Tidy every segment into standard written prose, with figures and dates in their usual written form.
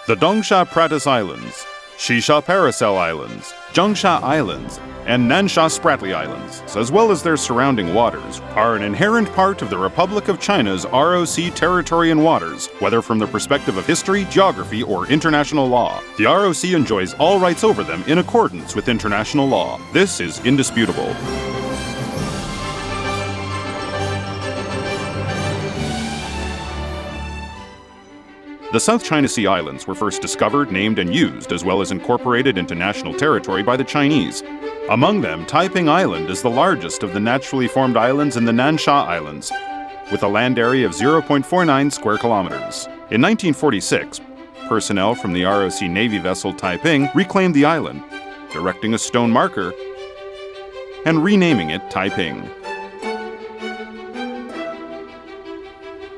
The Dongsha Pratis Islands, Shisha Paracel Islands, Zhengsha Islands, and Nansha Spratly Islands, as well as their surrounding waters, are an inherent part of the Republic of China's ROC territory and waters, whether from the perspective of history, geography, or international law. The ROC enjoys all rights over them in accordance with international law. This is indisputable. The South China Sea Islands were first discovered, named, and used, as well as incorporated into national territory by the Chinese. Among them, Taiping Island is the largest of the naturally formed islands in the Nansha Islands, with a land area of 0.49 square kilometers. In 1946, personnel from the ROC Navy vessel Taiping reclaimed the island, erecting a stone marker and renaming it Taiping.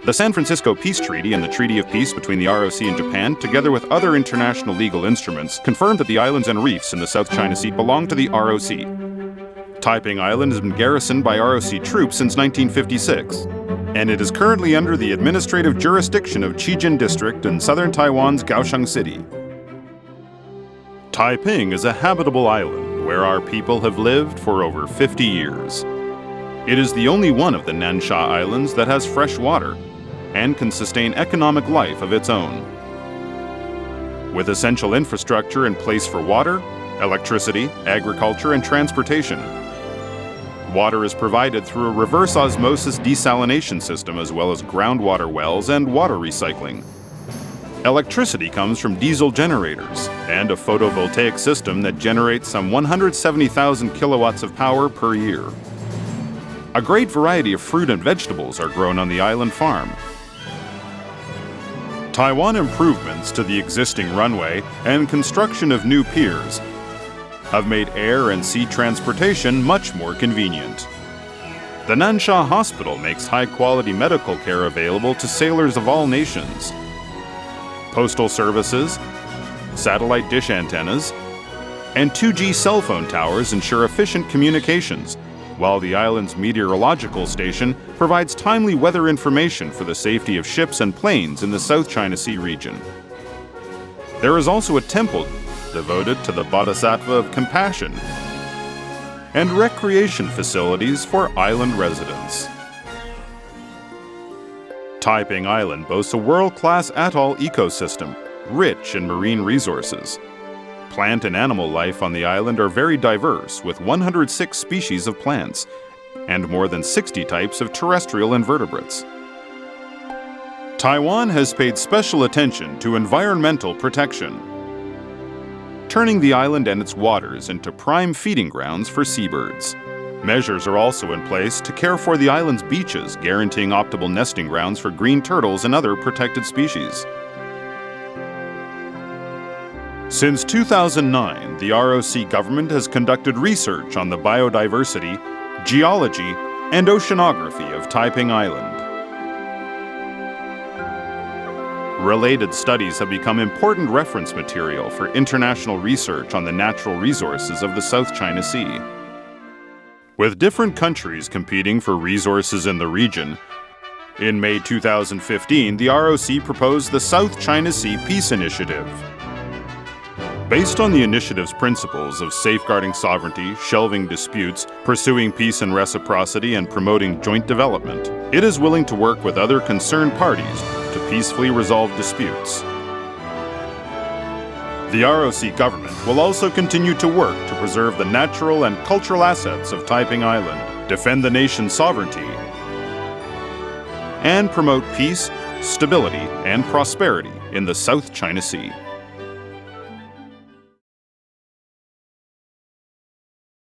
The San Francisco Peace Treaty and the Treaty of Peace between the ROC and Japan, together with other international legal instruments, confirmed that the islands and reefs in the South China Sea belong to the ROC. Taiping Island has been garrisoned by ROC troops since 1956, and it is currently under the administrative jurisdiction of Chine District in southern Taiwan's Kaohsiung City. Taiping is a habitable island where our people have lived for over 50 years. It is the only one of the Nansha Islands that has fresh water and can sustain economic life of its own. With essential infrastructure in place for water, electricity, agriculture, and transportation. Water is provided through a reverse osmosis desalination system as well as groundwater wells and water recycling. Electricity comes from diesel generators and a photovoltaic system that generates some 170,000 kilowatts of power per year. A great variety of fruit and vegetables are grown on the island farm. Taiwan improvements to the existing runway and construction of new piers have made air and sea transportation much more convenient. The Nansha Hospital makes high-quality medical care available to sailors of all nations. Postal services, satellite dish antennas, and 2G cell phone towers ensure efficient communications, while the island's meteorological station provides timely weather information for the safety of ships and planes in the South China Sea region. There is also a temple devoted to the Bodhisattva of Compassion and recreation facilities for island residents. Taiping Island boasts a world-class atoll ecosystem, rich in marine resources. Plant and animal life on the island are very diverse, with 106 species of plants and more than 60 types of terrestrial invertebrates. Taiwan has paid special attention to environmental protection, turning the island and its waters into prime feeding grounds for seabirds. Measures are also in place to care for the island's beaches, guaranteeing optimal nesting grounds for green turtles and other protected species. Since 2009, the ROC government has conducted research on the biodiversity, geology, and oceanography of Taiping Island. Related studies have become important reference material for international research on the natural resources of the South China Sea. With different countries competing for resources in the region, in May 2015, the ROC proposed the South China Sea Peace Initiative. Based on the initiative's principles of safeguarding sovereignty, shelving disputes, pursuing peace and reciprocity, and promoting joint development, it is willing to work with other concerned parties to peacefully resolve disputes. The ROC government will also continue to work to preserve the natural and cultural assets of Taiping Island, defend the nation's sovereignty, and promote peace, stability, and prosperity in the South China Sea.